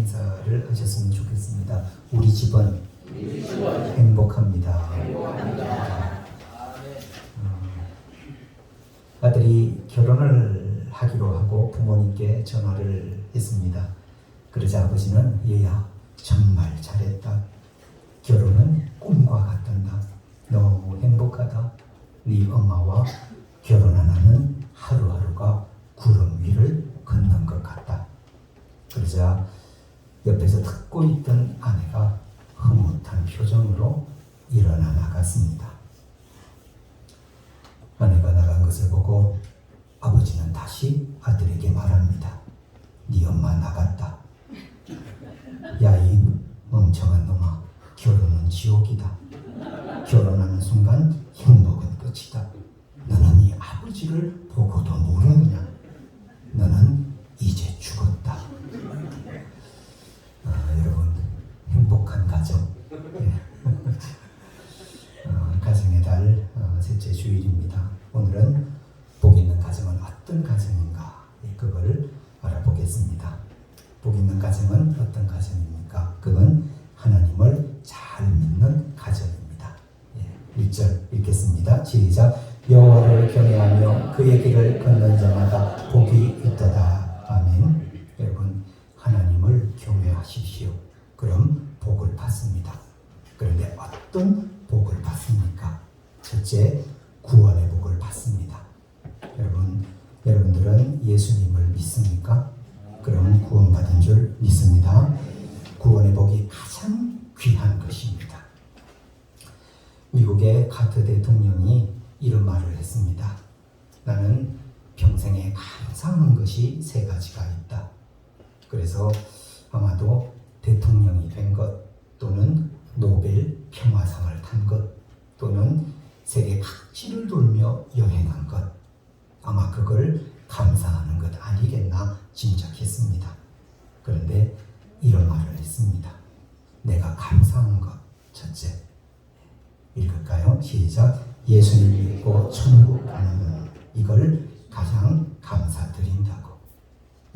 인사를 하셨으면 좋겠습니다. 우리 집은 행복합니다. 아들이 결혼을 하기로 하고 부모님께 전화를 했습니다. 그러자 아버지는 얘야 정말 잘했다. 결혼은 꿈과 같단다. 너무 행복하다. 네 엄마와 결혼하는 하루하루가 구름 위를 걷는 것 같다. 그러자 옆에서 듣고 있던 아내가 흐뭇한 표정으로 일어나 나갔습니다. 아내가 나간 것을 보고 아버지는 다시 아들에게 말합니다. 네 엄마 나갔다. 야, 이 멍청한 놈아, 결혼은 지옥이다. 결혼하는 순간 행복은 끝이다. 너는 이 아버지를 보고도 모르느냐? 너는 이제 죽었다. 여러분, 행복한 가정. 가정의 달 셋째 주일입니다. 오늘은 복 있는 가정은 어떤 가정인가? 그걸 알아보겠습니다. 복 있는 가정은 어떤 가정입니까? 그건 하나님을 잘 믿는 가정입니다. 1절 읽겠습니다. 시작. 여호와를 경외하며 그의 길을 걷는 자마다 복이 있도다. 아멘. 여러분, 하나님을 경외하십시오. 그럼 복을 받습니다. 그런데 어떤 복을 받습니까? 첫째, 구원의 복을 받습니다. 여러분들은 예수님을 믿습니까? 그럼 구원받은 줄 믿습니다. 구원의 복이 가장 귀한 것입니다. 미국의 카터 대통령이 이런 말을 했습니다. 나는 평생에 감사한 것이 세 가지가 있다. 그래서 아마도 대통령이 된 것, 또는 노벨 평화상을 탄 것, 또는 세계 각지를 돌며 여행한 것, 아마 그걸 감사하는 것 아니겠나 짐작했습니다. 그런데 이런 말을 했습니다. 내가 감사한 것, 첫째. 읽을까요? 시작. 예수님 믿고 천국 가는 이걸 가장 감사드린다고.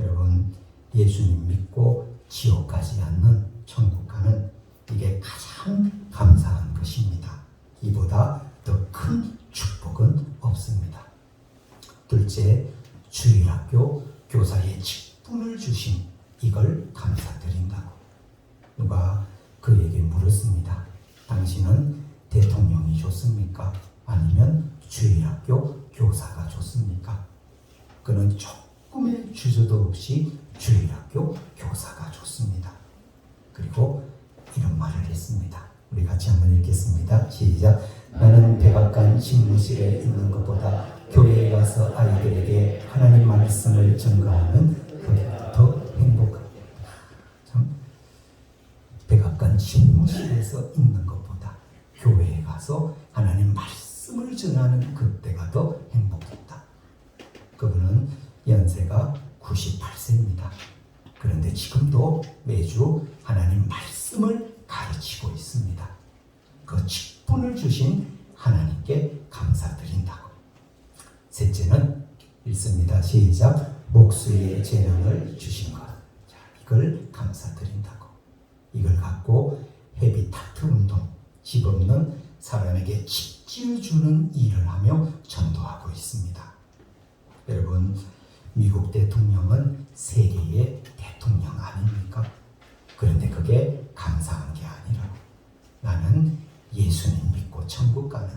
여러분, 예수님 믿고 지옥 가지 않는 천국 가는 이게 가장 감사한 것입니다. 이보다 더 큰 축복은 없습니다. 둘째, 주일학교 교사의 직분을 주신 이걸 감사드린다고. 누가 그에게 물었습니다. 당신은 대통령이 좋습니까? 아니면 주일학교 교사가 좋습니까? 그는 조금의 주저도 없이 주일학교 교사가 좋습니다. 그리고 이런 말을 했습니다. 우리 같이 한번 읽겠습니다. 시작. 나는 백악관 집무실에 있는 것보다 교회에 가서 아이들에게 하나님 말씀을 전가하는 그게 더 행복합니다. 참, 백악관 집무실에서 있는 것보다 교회에 가서 하나님 말씀을 전하는 그때가 더 행복했다. 그분은 연세가 98세입니다. 그런데 지금도 매주 하나님 말씀을 가르치고 있습니다. 그 직분을 주신 하나님께 감사드린다고. 셋째는 읽습니다. 시작. 목수의 재능을 주신 것. 자, 이걸 감사드린다고. 이걸 갖고 헤비타트 운동, 집 없는 사람에게 집 지어주는 일을 하며 전도하고 있습니다. 여러분, 미국 대통령은 세계의 대통령 아닙니까? 그런데 그게 감사한 게 아니라 나는 예수님 믿고 천국 가는,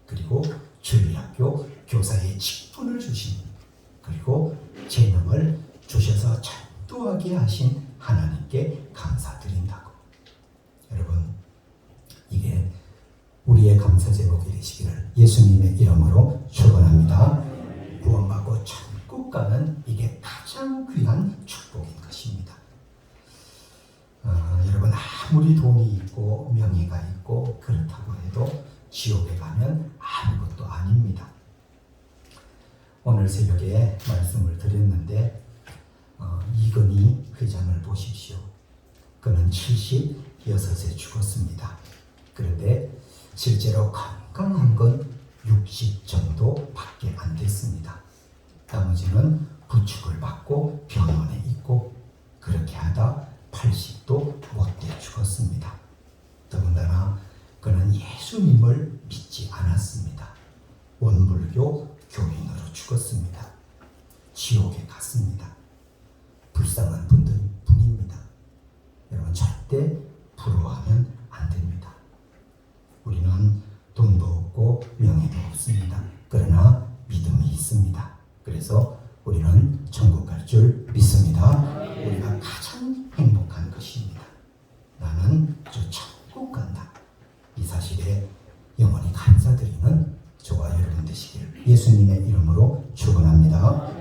그리고 주일학교 교사의 직분을 주신, 그리고 재능을 주셔서 전도하게 하신 하나님께 감사드린다고. 여러분, 이게 우리의 감사 제목이 되시기를 예수님의 이름으로 축원합니다. 구원받고 천국 가는 이게 가장 귀한 축복인 것입니다. 여러분, 아무리 돈이 있고 명예가 있고 그렇다고 해도 지옥에 가면 아무것도 아닙니다. 오늘 새벽에 말씀을 드렸는데 이건희 회장을 보십시오. 그는 76세 죽었습니다. 그런데 실제로 건강한 건 60 정도밖에 안 됐습니다. 나머지는 부축을 받고 병원에 있고 그렇게 하다 80 예수님을 믿지 않았습니다. 원불교 교인으로 죽었습니다. 지옥에 갔습니다. 불쌍한 분입니다. 여러분 절대 부러워하면 안 됩니다. 우리는 돈도 없고 명예도 없습니다. 그러나 믿음이 있습니다. 그래서 우리는 천국 갈 줄 믿습니다. 우리가 가장 행복한 것입니다. 나는 저 천국 간다. 이 사실에 영원히 감사드리는 저와 여러분 되시길 예수님의 이름으로 축원합니다.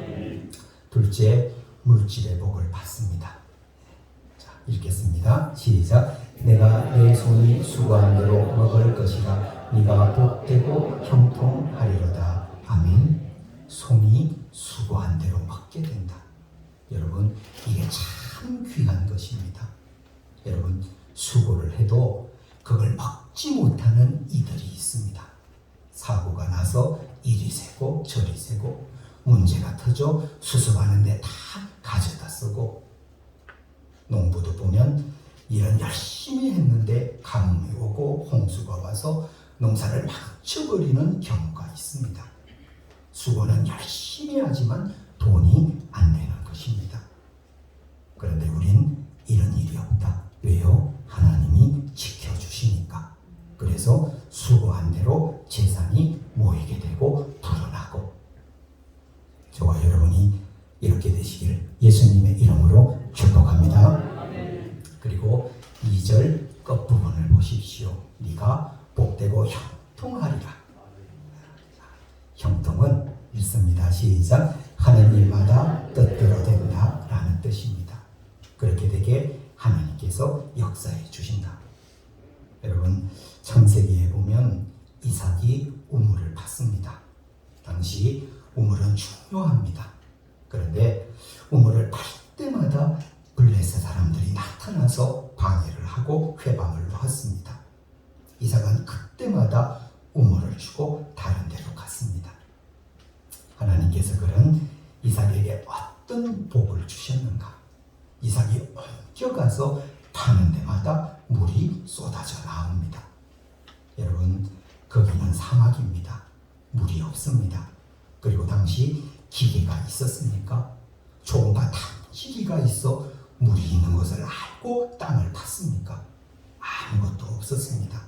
둘째, 물질의 복을 받습니다. 자, 읽겠습니다. 시작. 내가 내 손이 수고한 대로 먹을 것이라 네가 복되고 형통하리로다. 아멘. 손이 수고한 대로 먹게 된다. 여러분, 이게 참 귀한 것입니다. 여러분, 수고를 해도 그걸 먹지 못하는 이들이 있습니다. 사고가 나서 이리 새고 저리 새고 문제가 터져 수습하는데 다 가져다 쓰고, 농부도 보면 일은 열심히 했는데 가뭄이 오고 홍수가 와서 농사를 망쳐버리는 경우가 있습니다. 수고는 열심히 하지만 돈이 안 되는 것입니다. 그런데 우린 이런 일이 없다. 왜요? 하나님이 지켜주시니까. 그래서 수고한 대로 재산이 모이게 되고 불어나고, 저와 여러분이 이렇게 되시길 예수님의 이름으로 축복합니다. 그리고 2절 끝부분을 보십시오. 네가 복되고 형통하리라. 형통은 읽습니다. 시작. 하는 일마다 뜻대로 된다 라는 뜻입니다. 그렇게 되게 하나님께서 역사해 주신다. 여러분, 창세기에 보면 이삭이 우물을 팠습니다. 당시 우물은 중요합니다. 그런데 우물을 팔 때마다 블레셋 사람들이 나타나서 방해를 하고 회방을 놓았습니다. 이삭은 그때마다 우물을 주고 다른 데로 갔습니다. 하나님께서 그런 이삭에게 어떤 복을 주셨는가? 이삭이 옮겨가서 파는 데마다 물이 쏟아져 나옵니다. 여러분, 거기는 사막입니다. 물이 없습니다. 그리고 당시 기계가 있었습니까? 조금가 탐지기가 있어 물이 있는 것을 알고 땅을 팠습니까? 아무것도 없었습니다.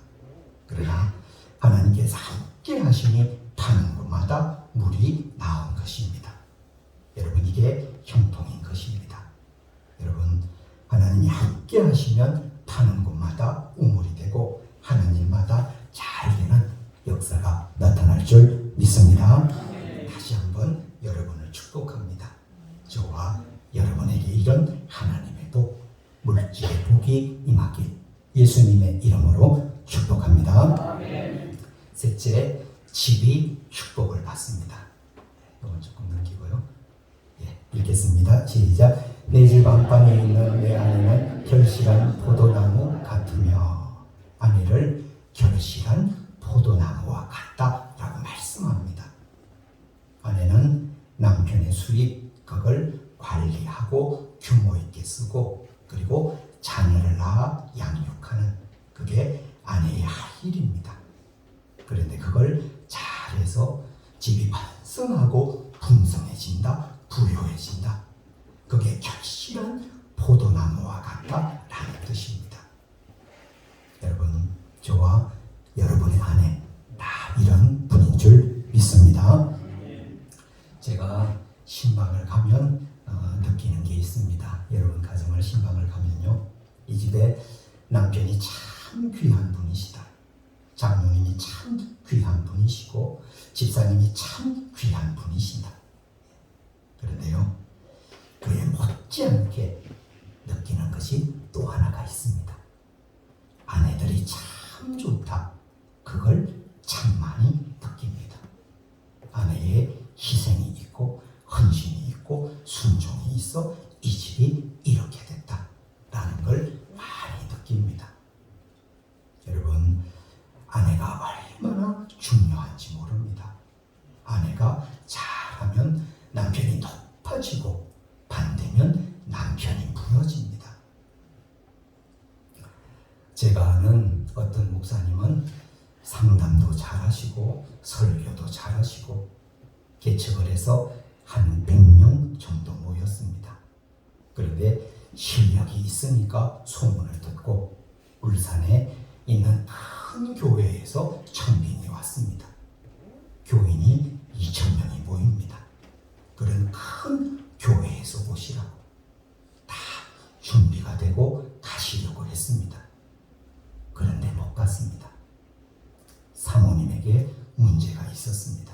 그러나 하나님께서 함께 하시니 파는 곳마다 물이 나온 것입니다. 여러분, 이게 형통인 것입니다. 여러분, 하나님이 함께 하시면 파는 곳마다 우물이 되고 하는 일마다 잘 되는 역사가 나타날 줄 믿습니다. 다시 한번 여러분을 축복합니다. 저와 여러분에게 이런 하나님의 복, 물질의 복이 임하길 예수님의 이름으로 축복합니다. 셋째, 집이 축복을 받습니다. 이건 조금 넘기고요. 읽겠습니다. 시작. 내 집 안방에 있는 내 아내는 결실한 포도나무 같으며, 아내를 결실한 포도나무와 같다라고 말씀합니다. 아내는 남편의 수입, 그걸 관리하고 규모 있게 쓰고, 그리고 자녀를 낳아 양육하는, 그게 아내의 할 일입니다. 그런데 그걸 잘해서 집이 번성하고 풍성해진다, 부유해진다. 그게 결실한 포도나무와 같다라는 뜻입니다. 여러분, 저와 여러분의 아내 다 이런 분인 줄 믿습니다. 제가 신방을 가면 느끼는 게 있습니다. 여러분 가정을 신방을 가면요, 이 집에 남편이 참 귀한 분이시다, 장모님이 참 귀한 분이시고 집사님이 참 귀한 분이신다. 그런데요, 그에 못지않게 느끼는 것이 또 하나가 있습니다. 아내들이 참 좋다. 그걸 참 많이 느낍니다. 아내의 희생이 있고 헌신이 있고 순종이 있어 이 집이 이렇게 됐다라는 걸 많이 느낍니다. 여러분, 아내가 얼마나 중요한지 모릅니다. 아내가 잘하면 남편이 높아지고 반대면 남편이 무너집니다. 제가 아는 어떤 목사님은 상담도 잘하시고 설교도 잘하시고 개척을 해서 한 100명 정도 모였습니다. 그런데 실력이 있으니까 소문을 듣고 울산에 있는 큰 교회에서 청빙이 왔습니다. 교인이 2,000명이 모입니다. 그런 큰 교회에서 오시라고 다 준비가 되고 가시려고 했습니다. 그런데 못 갔습니다. 사모님에게 문제가 있었습니다.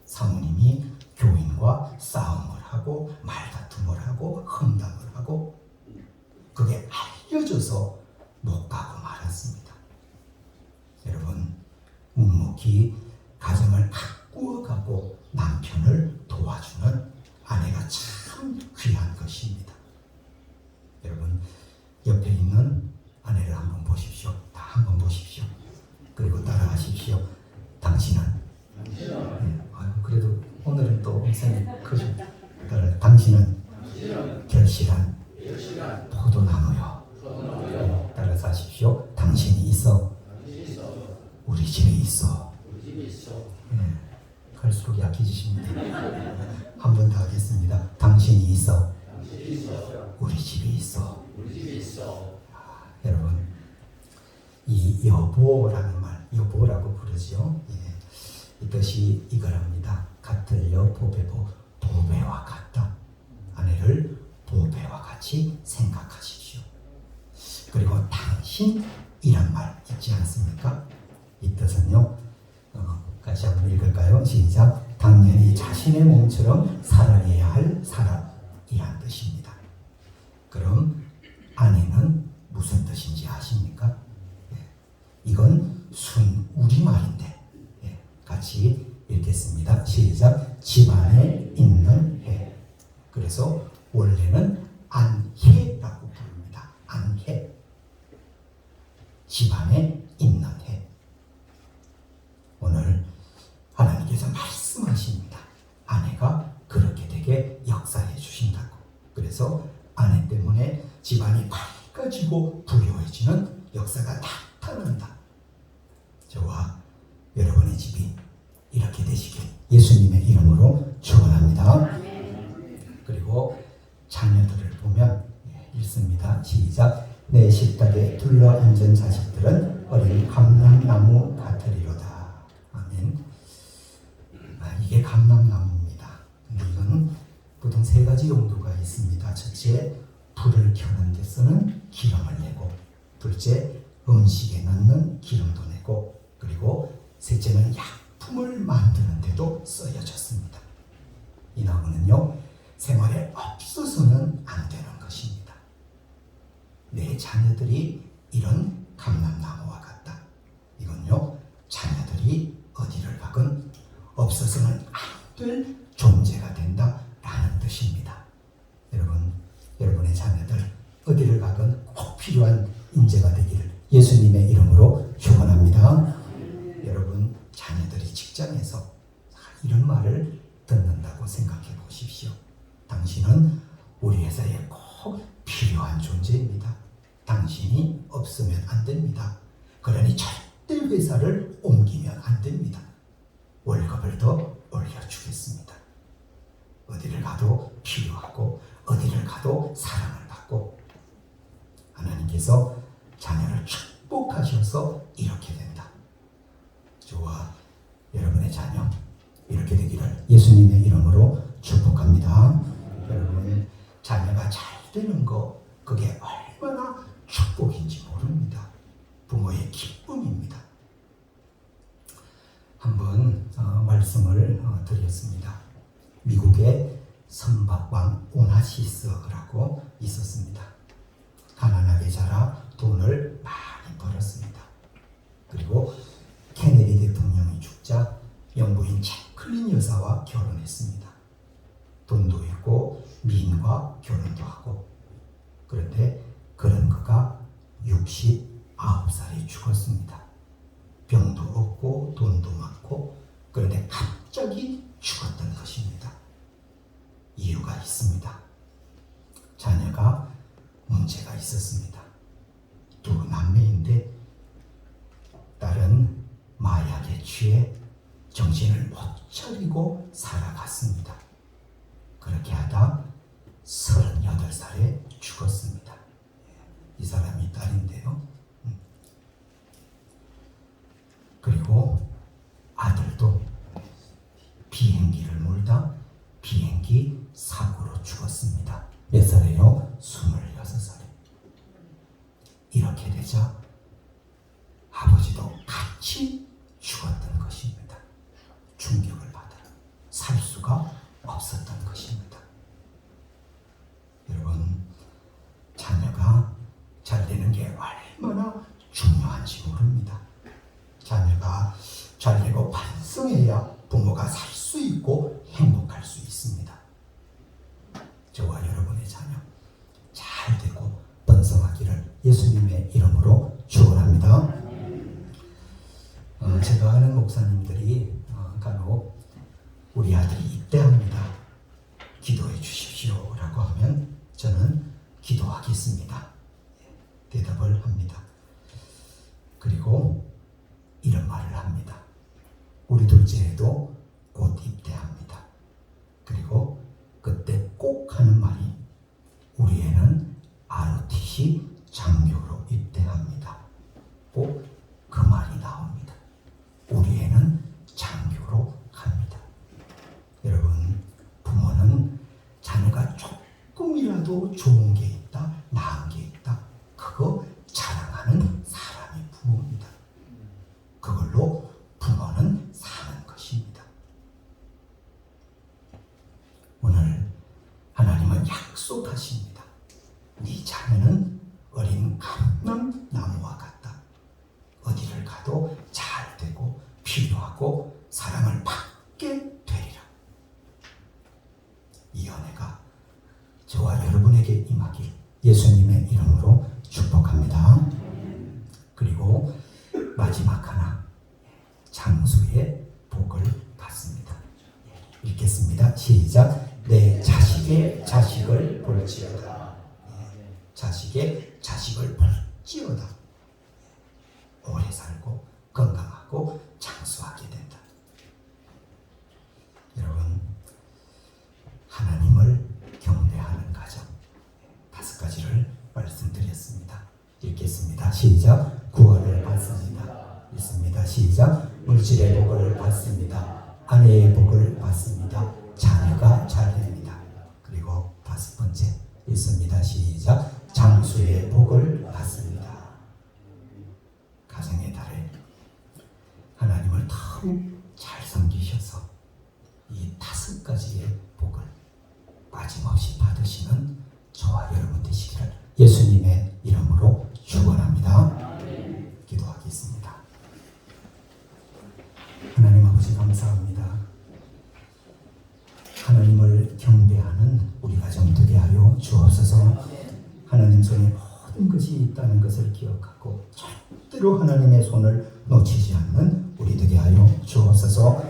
사모님이 교인과 싸움을 하고 말다툼을 하고 험담을 하고 그게 알려져서 못 가고 말았습니다. 여러분, 묵묵히 가정을 가꾸어가고 남편을 도와주는 아내가 참 귀한 것입니다. 여러분, 옆에 있는 아내를 한번 보십시오. 다 한번 보십시오. 그리고 따라하십시오. 당신은 그래도 오늘은 또 음성이 크죠. 당신은 결실한 포도나무요. 따라서 하십시오. 당신이 있어. 우리 집에 있어. 갈수록 약해지십니다. 한 번 더 하겠습니다. 당신이 있어. 우리 집에 있어. 여러분, 이 여보라는 말, 여보라고 부르죠. 이 뜻이 이거랍니다. 같들여 보배보, 보배와 같다. 아내를 보배와 같이 생각하십시오. 그리고 당신이란 말 있지 않습니까? 이 뜻은요, 같이 한번 읽을까요? 시작. 당연히 자신의 몸처럼 살아내야 할 사람이란 뜻입니다. 그럼 아내는 무슨 뜻인지 아십니까? 이건 순 우리말인데 같이 읽겠습니다. 시작. 집안에 있는 해. 그래서 원래는 안해라고 부릅니다. 안해. 집안에 있는 해. 오늘 하나님께서 말씀하십니다. 아내가 그렇게 되게 역사해 주신다고. 그래서 아내 때문에 집안이 밝아지고 부유해지는 역사가 나타난다. 저와 여러분의 집이 이렇게 되시길 예수님의 이름으로 축원합니다. 그리고 자녀들을 보면 읽습니다. 시작. 내 식탁에 둘러앉은 자식들은 어린 감람나무 같으리로다. 아멘. 이게 감람나무입니다. 근데 이건 보통 세 가지 용도가 있습니다. 첫째, 불을 켜는 데 쓰는 기름을 내고, 둘째, 음식에 넣는 기름도 내고, 그리고 셋째는 약품을 만드는 데도 쓰여졌습니다. 이 나무는요, 생활에 없어서는 안 되는 것입니다. 내 자녀들이 이런 감람나무와 같다. 이건요, 자녀들이 어디를 가건 없어서는 안 될 존재가 된다라는 뜻입니다. 여러분, 여러분의 자녀들 어디를 가건 꼭 필요한 인재가 되기를 예수님의 이름으로 축원합니다. 여러분, 자녀들이 직장에서 이런 말을 듣는다고 생각해 보십시오. 당신은 우리 회사에 꼭 필요한 존재입니다. 당신이 없으면 안 됩니다. 그러니 절대 회사를 옮기면 안 됩니다. 월급을 더 올려주겠습니다. 어디를 가도 필요하고 어디를 가도 사랑을 받고 하나님께서 자녀를 축복하셔서 이렇게 된다. 저와 여러분의 자녀 이렇게 되기를 예수님의 이름으로 축복합니다. 여러분, 자녀가 잘 되는 거 그게 얼마나 축복인지 모릅니다. 부모의 기쁨입니다. 한번 말씀을 드렸습니다. 미국에 선박왕 오나시스라고 있었습니다. 가난하게 자라 돈을 많이 벌었습니다. 그리고 케네디 대통령이 죽자 영부인 채클린 여사와 결혼했습니다. 돈도 있고 미인과 결혼도 하고. 그런데 그런 그가 69살에 죽었습니다. 병도 없고 돈도 많고. 그런데 갑자기 죽었던 것입니다. 이유가 있습니다. 자녀가 문제가 있었습니다. 두 남매인데 딸은 취해 정신을 못 차리고 살아갔습니다. 그렇게 하다 38살에 죽었습니다. 이 사람이 딸인데요. 그리고 아들도 비행기를 몰다 비행기 사고로 죽었습니다. 몇 살이에요? 26살에. 이렇게 되자 아버지도 같이 죽었던 것입니다. 충격을 받아 살 수가 없었던 것입니다. 여러분, 자녀가 잘 되는 게 얼마나 중요한지 모릅니다. 자녀가 잘 되고 반성해야 부모가 살 수 있고 행복할 수 있습니다. 저와 여러분의 자녀 잘 되고 번성하기를 예수님의 이름으로 축원합니다. 제가 아는 목사님들이 간혹 우리 아들이 입대합니다. 기도해 주십시오 라고 하면 저는 기도하겠습니다. 대답을 합니다. 그리고 이런 말을 합니다. 우리 둘째도 곧 입대합니다. 그리고 그때 꼭 하는 말이 우리 애는 ROTC 장교로 입대합니다. 꼭 그 말이 나옵니다. 우리 애는 장교로 갑니다. 여러분, 부모는 자녀가 조금이라도 좋은 게 있다, 나은 게 있다, 그거 자랑하는 사람이 부모입니다. 그걸로 부모는 사는 것입니다. 오늘 하나님은 약속하십니다. 네 자녀는 어린 감람나무와 같다. 어디를 가도 잘 되고 필요하고 사랑을 받게 되리라. 이 은혜가 저와 여러분에게 임하길 예수님의 이름으로 축복합니다. 그리고 마지막 하나, 장수의 복을 받습니다. 읽겠습니다. 시작. 내 자식의 자식을 볼지어다. 자식의 자식을 볼지어다. 오래 살고 건강하고 장수하게 된다. 여러분, 하나님을 경배하는 가정 5가지를 말씀드렸습니다. 읽겠습니다. 시작. 구원을 받습니다. 읽습니다. 시작. 물질의 복을 받습니다. 아내의 복을 받습니다. 자녀가 잘 됩니다. 그리고 5번째 읽습니다. 시작. 장수의 복을 받습니다. 가정의 달에 하나님을 더욱 잘 섬기셔서 이 5가지의 복을 빠짐없이 받으시는 저와 여러분 되시기를 예수님의 이름으로 축원합니다. 기도하겠습니다. 하나님 아버지 감사합니다. 하나님을 경배하는 우리 가정 되게 하여 주옵소서. 하나님 손에 모든 것이 있다는 것을 기억하고 절대로 하나님의 손을 놓치지 않는 우리 되게 하여 주옵소서.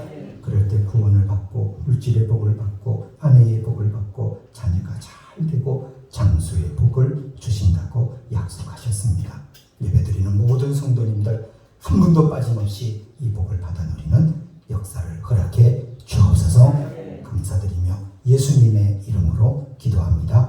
그럴 때 구원을 받고 물질의 복을 받고 아내의 복을 받고 자녀가 잘 되고 장수의 복을 주신다고 약속하셨습니다. 예배드리는 모든 성도님들 한 분도 빠짐없이 이 복을 받아 누리는 역사를 허락해 주옵소서. 감사드리며 예수님의 이름으로 기도합니다.